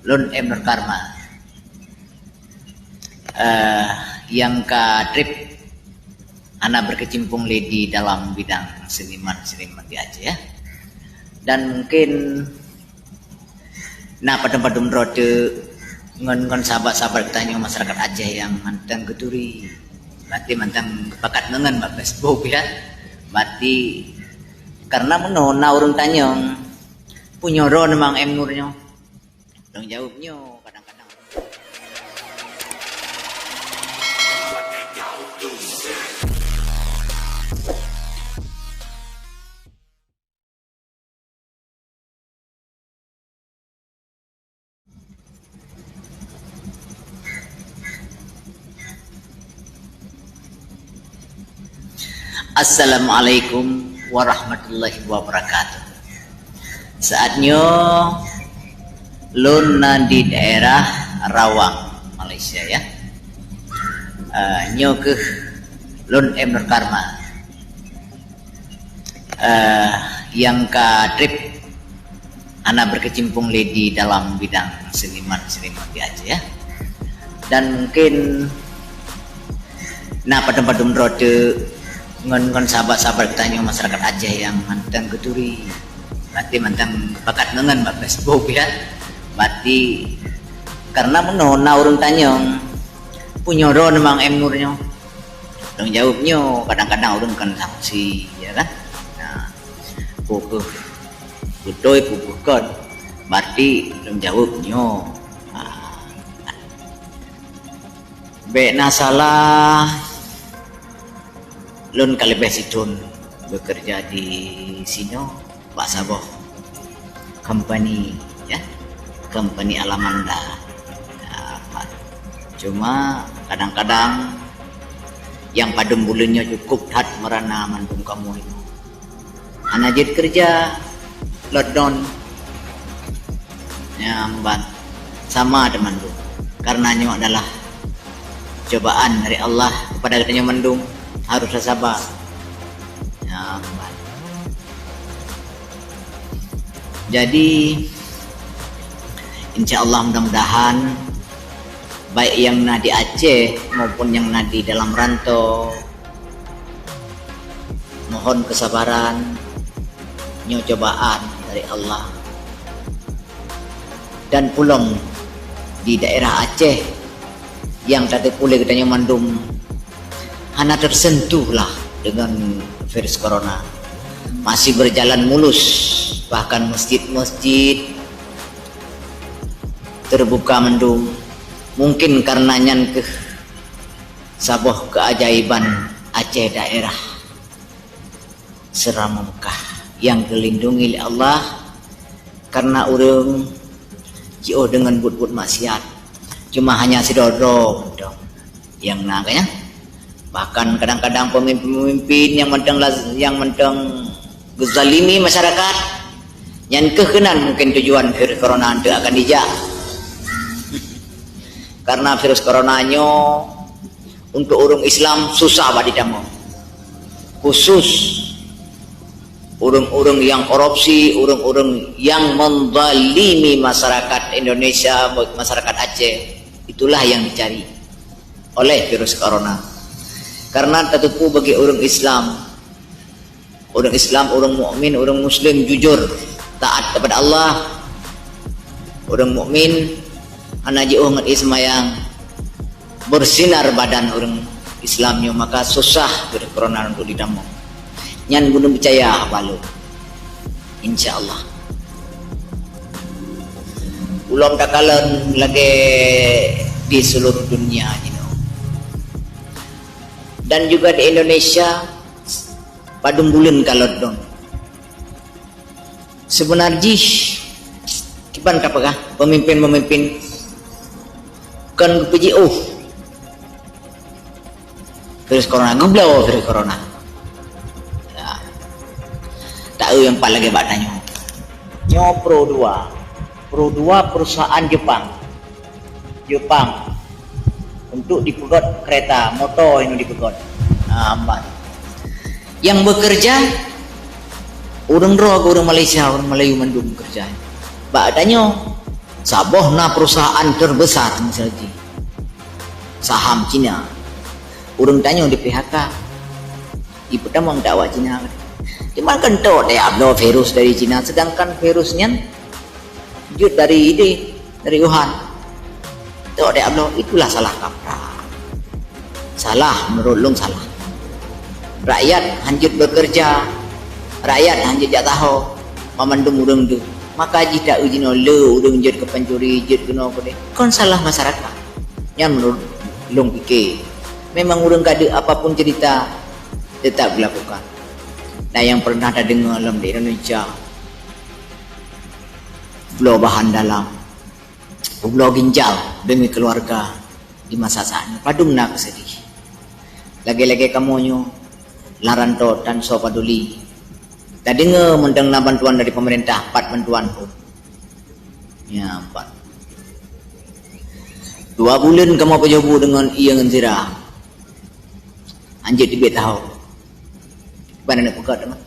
Lun Nur Karma yang ke trip anak berkecimpung di dalam bidang seniman di Aceh ya. Dan mungkin pada rode ngon sahabat-sahabat tanya masyarakat Aceh yang mantan keturi berarti mantan bakat nengan mbak Facebook ya, berarti karena menona urung tanya punya ron memang nurnya dong jawabnya kadang-kadang. Assalamualaikum warahmatullahi wabarakatuh. Saatnya lun di daerah Rawang, Malaysia ya. Nyo ke lun Nur Karma yang ke trip anak berkecimpung di dalam bidang seniman di Aceh ya. Dan mungkin pada rode ngon sahabat-sahabat tanya masyarakat Aceh yang mantan keturi berarti mantan bakat nengan mbak Facebook ya, berarti karena menona urung tanya punya ron memang nurnya dong jawabnya kadang-kadang urung kan sanksi ya kan. Nah pukuh budoy pukuh kon berarti dong jawabnya bena salah lun kalibeh situn bekerja di sino Pak Saboh company ya, company Alamanda ya, cuma kadang-kadang yang pada bulannya cukup hat merana mandung kamu itu anak jadi kerja lockdown ya memban sama ada mandung karenanya adalah cobaan dari Allah kepada katanya mandung harus sabar ya, jadi insya Allah mudah-mudahan baik yang di Aceh maupun yang di dalam rantau mohon kesabaran nyo cobaan dari Allah. Dan pulang di daerah Aceh yang tadi pulih katanya mandum hanya tersentuhlah dengan virus corona, masih berjalan mulus, bahkan masjid-masjid terbuka mendung, mungkin karena nyan ke saboh keajaiban Aceh daerah Seram Mekah yang dilindungi oleh Allah karena urung jauh dengan but-but maksiat, cuma hanya sidodo yang nakanya. Bahkan kadang-kadang pemimpin-pemimpin yang mendeng gezalimi masyarakat yang kekenan mungkin tujuan virus corona itu akan dijak karena virus coronanya untuk orang Islam susah badi damu, khusus orang-orang yang korupsi, orang-orang yang menzalimi masyarakat Indonesia, masyarakat Aceh, itulah yang dicari oleh virus corona. Karena tentu bagi orang Islam, orang mukmin, orang Muslim jujur taat kepada Allah, orang mukmin anak jauh ngat ismayang bersinar badan orang Islamnya, maka susah virus corona untuk didamu. Nyan belum percaya balu, insya Allah. Ulang takalan lagi di seluruh dunia ini. Dan juga di Indonesia pada bulan kalodon sebenarnya kipan kapakah pemimpin kan PJO virus corona geblau virus corona ya. Tahu yang paling hebat tanya nyo Pro 2 perusahaan Jepang untuk dipegot kereta motor ini dipegot yang bekerja orang Malaysia, orang Melayu mendung kerja. Bak tanya sabohna perusahaan terbesar misalnya saham Cina, urang tanya di PHK ibu tamang dakwah Cina cuman kan tuh dia upload virus dari Cina, sedangkan virusnya dari Wuhan tuh dia upload. Itulah salah kaprah, salah menurut lung, salah. Rakyat hancur bekerja, rakyat hancur jak tahu mamandum urang tu, maka jika uji nolo urang jad ke pencuri jad kena apa deh, kon salah masyarakat. Yang menurut lung fikir memang urang kada apapun cerita tetap dilakukan. Nah, yang pernah ada dengar dalam di Indonesia belah bahan dalam, belah ginjal demi keluarga di masa saat ini, padung nak sedih. Lagi-lagi kamunya laranto dan so paduli. Tadi mendeng bantuan dari pemerintah, 4 bantuan pun. Ya, 4. 2 bulan kamu pejabu dengan iya ngenzira. Anjir di tahu. Mana nak buka teman?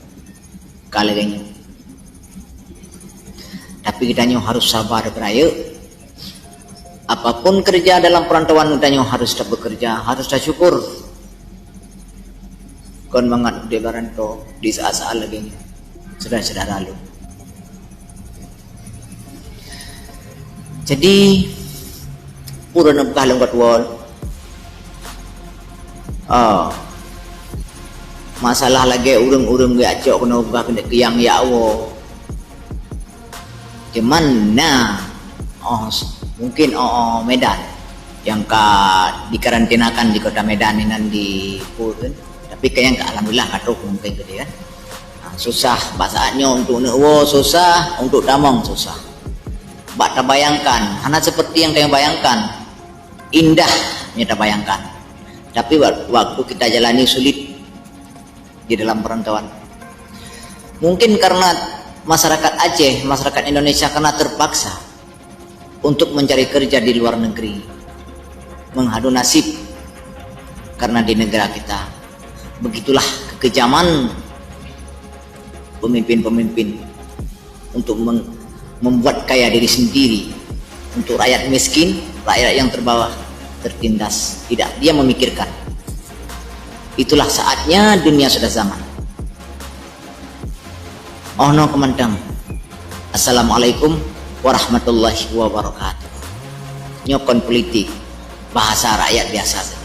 Kalau kayaknya. Tapi kita harus sabar beraya. Apapun kerja dalam perantauan kita harus tak bekerja, harus tak syukur. Kon mangat di baranto di saat-saat lagi sudah lalu. Jadi pura nak kalung kat wall. Masalah lagi urang-urang gak acok kena ubah kena kiyang ya Allah. Cuman mungkin Medan yang dikarantinakan di kota Medan ini di Purun. Tapi kayaknya alhamdulillah katruk mungkin gitu kan. Susah bahasaannya untuk nekwo susah, untuk damang susah. Bak tak bayangkan, hanya seperti yang kalian bayangkan, indah kita bayangkan. Tapi waktu kita jalani sulit di dalam perantauan. Mungkin karena masyarakat Aceh, masyarakat Indonesia karena terpaksa untuk mencari kerja di luar negeri, menghadu nasib karena di negara kita. Begitulah kekejaman pemimpin-pemimpin untuk membuat kaya diri sendiri, untuk rakyat miskin, rakyat yang terbawah tertindas. Tidak dia memikirkan. Itulah saatnya dunia sudah zaman. Oh no kemandang. Assalamualaikum warahmatullahi wabarakatuh. Nyokon politik bahasa rakyat biasa.